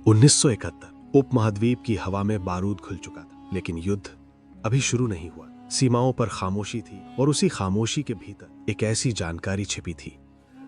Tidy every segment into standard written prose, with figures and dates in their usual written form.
1971 उपमहाद्वीप की हवा में बारूद खुल चुका था, लेकिन युद्ध अभी शुरू नहीं हुआ। सीमाओं पर खामोशी थी और उसी खामोशी के भीतर एक ऐसी जानकारी छिपी थी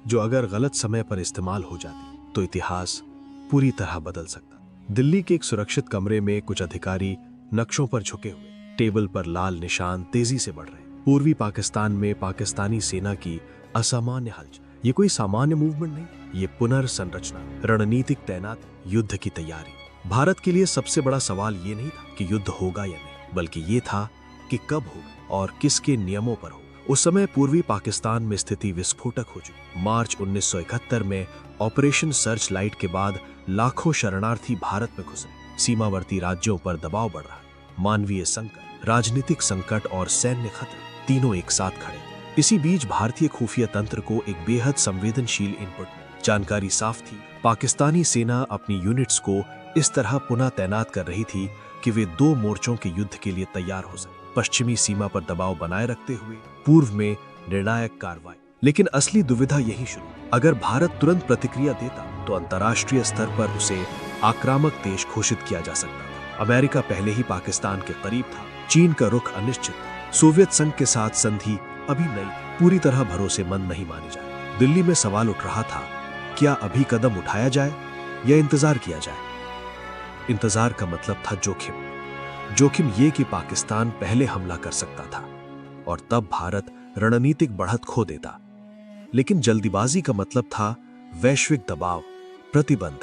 जो अगर गलत समय पर इस्तेमाल हो जाती तो इतिहास पूरी तरह बदल सकता। दिल्ली के एक सुरक्षित कमरे में कुछ अधिकारी नक्शों पर झुके हुए, टेबल पर लाल निशान तेजी से बढ़ रहे। पूर्वी पाकिस्तान में पाकिस्तानी सेना की असामान्य हलचल। ये कोई सामान्य मूवमेंट नहीं, ये पुनर्संरचना, रणनीतिक तैनात, युद्ध की तैयारी। भारत के लिए सबसे बड़ा सवाल ये नहीं था कि युद्ध होगा या नहीं, बल्कि ये था कि कब होगा और किसके नियमों पर हो। उस समय पूर्वी पाकिस्तान में स्थिति विस्फोटक हो चुकी। मार्च 1971 में ऑपरेशन सर्च लाइट के बाद लाखों शरणार्थी भारत में घुसे। सीमावर्ती राज्यों पर दबाव बढ़ रहा, मानवीय संकट, राजनीतिक संकट और सैन्य खतरा तीनों एक साथ खड़े। इसी बीच भारतीय खुफिया तंत्र को एक बेहद संवेदनशील इनपुट मिला। जानकारी साफ थी, पाकिस्तानी सेना अपनी यूनिट्स को इस तरह पुनः तैनात कर रही थी कि वे दो मोर्चों के युद्ध के लिए तैयार हो सके। पश्चिमी सीमा पर दबाव बनाए रखते हुए पूर्व में निर्णायक कार्रवाई। लेकिन असली दुविधा यही शुरू। अगर भारत तुरंत प्रतिक्रिया देता तो अंतर्राष्ट्रीय स्तर पर उसे आक्रामक देश घोषित किया जा सकता था। अमेरिका पहले ही पाकिस्तान के करीब था, चीन का रुख अनिश्चित था, सोवियत संघ के साथ संधि अभी नहीं, पूरी तरह भरोसेमंद नहीं मानी जाए। दिल्ली में सवाल उठ रहा था, क्या अभी कदम उठाया जाए या इंतजार किया जाए? इंतजार का मतलब था जोखिम ये कि पाकिस्तान पहले हमला कर सकता था और तब भारत रणनीतिक बढ़त खो देता। लेकिन जल्दीबाजी का मतलब था वैश्विक दबाव, प्रतिबंध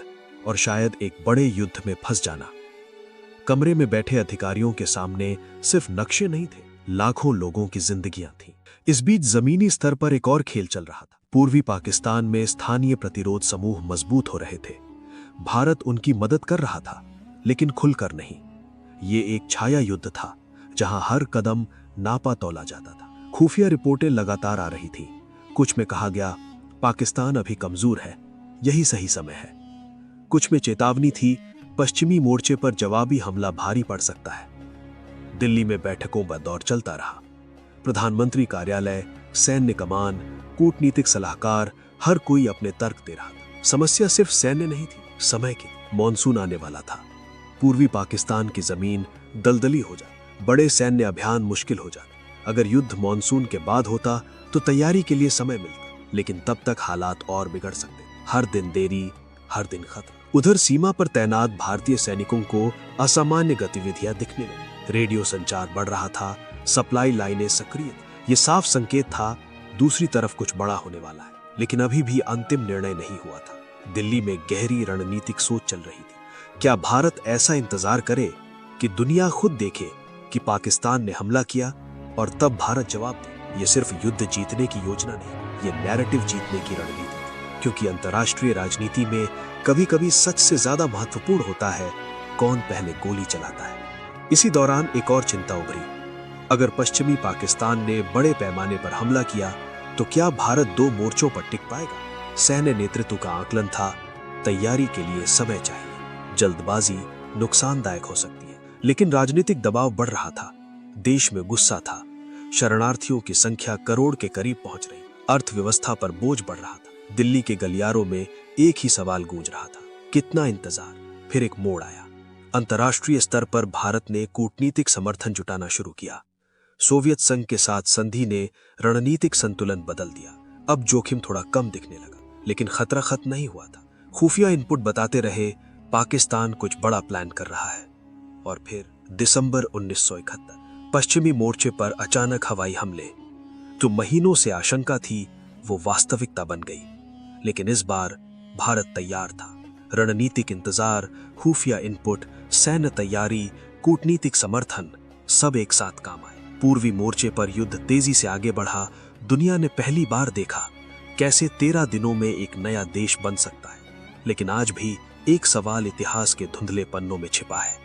और शायद एक बड़े युद्ध में फंस जाना। कमरे में बैठे अधिकारियों के सामने सिर्फ नक्शे नहीं थे, लाखों लोगों की जिंदगियां थीं। इस बीच जमीनी स्तर पर एक और खेल चल रहा था। पूर्वी पाकिस्तान में स्थानीय प्रतिरोध समूह मजबूत हो रहे थे। भारत उनकी मदद कर रहा था, लेकिन खुलकर नहीं। ये एक छाया युद्ध था जहां हर कदम नापा तौला जाता था। खुफिया रिपोर्टें लगातार आ रही थीं। कुछ में कहा गया, पाकिस्तान अभी कमजोर है, यही सही समय है। कुछ में चेतावनी थी, पश्चिमी मोर्चे पर जवाबी हमला भारी पड़ सकता है। दिल्ली में बैठकों का दौर चलता रहा। प्रधानमंत्री कार्यालय, सैन्य कमान, कूटनीतिक सलाहकार, हर कोई अपने तर्क दे रहा था। समस्या सिर्फ सैन्य नहीं थी, समय की। मॉनसून आने वाला था। पूर्वी पाकिस्तान की जमीन दलदली हो जाती, बड़े सैन्य अभियान मुश्किल हो जाते। अगर युद्ध मॉनसून के बाद होता तो तैयारी के लिए समय मिलता, लेकिन तब तक हालात और बिगड़ सकते। हर दिन देरी, हर दिन खतरा। उधर सीमा पर तैनात भारतीय सैनिकों को असामान्य गतिविधियां दिखने लगी। रेडियो संचार बढ़ रहा था, सप्लाई लाइनें सक्रिय। ये साफ संकेत था दूसरी तरफ कुछ बड़ा होने वाला है। लेकिन अभी भी अंतिम निर्णय नहीं हुआ था। दिल्ली में गहरी रणनीतिक सोच चल रही थी। क्या भारत ऐसा इंतजार करे कि दुनिया खुद देखे कि पाकिस्तान ने हमला किया और तब भारत जवाब दे? ये सिर्फ युद्ध जीतने की योजना नहीं, ये नैरेटिव जीतने की रणनीति थी। क्योंकि अंतर्राष्ट्रीय राजनीति में कभी कभी सच से ज्यादा महत्वपूर्ण होता है कौन पहले गोली चलाता है। इसी दौरान एक और चिंता उभरी। अगर पश्चिमी पाकिस्तान ने बड़े पैमाने पर हमला किया तो क्या भारत दो मोर्चों पर टिक पाएगा? सैन्य नेतृत्व का आकलन था, तैयारी के लिए समय चाहिए, जल्दबाजी नुकसानदायक हो सकती है। लेकिन राजनीतिक दबाव बढ़ रहा था, देश में गुस्सा था, शरणार्थियों की संख्या करोड़ के करीब पहुंच रही, अर्थव्यवस्था पर बोझ बढ़ रहा था। दिल्ली के गलियारों में एक ही सवाल गूंज रहा था, कितना इंतजार? फिर एक मोड़ आया। अंतर्राष्ट्रीय स्तर पर भारत ने कूटनीतिक समर्थन जुटाना शुरू किया। सोवियत संघ के साथ संधि ने रणनीतिक संतुलन बदल दिया। अब जोखिम थोड़ा कम दिखने लगा, लेकिन खतरा खत्म नहीं हुआ था। खुफिया इनपुट बताते रहे पाकिस्तान कुछ बड़ा प्लान कर रहा है। और फिर दिसंबर 1971 पश्चिमी मोर्चे पर अचानक हवाई हमले। जो महीनों से आशंका थी वो वास्तविकता बन गई। लेकिन इस बार भारत तैयार था। रणनीतिक इंतजार, खुफिया इनपुट, सैन्य तैयारी, कूटनीतिक समर्थन, सब एक साथ काम आए। पूर्वी मोर्चे पर युद्ध तेजी से आगे बढ़ा। दुनिया ने पहली बार देखा कैसे 13 दिनों में एक नया देश बन सकता है। लेकिन आज भी एक सवाल इतिहास के धुंधले पन्नों में छिपा है।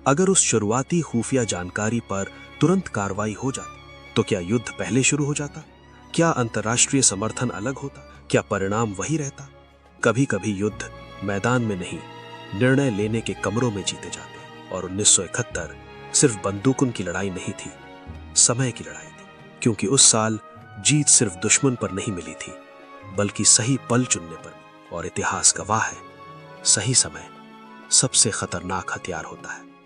अगर उस शुरुआती खुफिया जानकारी पर तुरंत कार्रवाई हो जाती तो क्या युद्ध पहले शुरू हो जाता? क्या अंतर्राष्ट्रीय समर्थन अलग होता? क्या परिणाम वही रहता? कभी कभी युद्ध मैदान में नहीं, निर्णय लेने के कमरों में जीते जाते। और 1971 सिर्फ बंदूकों की लड़ाई नहीं थी, समय की लड़ाई थी। क्योंकि उस साल जीत सिर्फ दुश्मन पर नहीं मिली थी, बल्कि सही पल चुनने पर। और इतिहास गवाह है, सही समय सबसे खतरनाक हथियार होता है।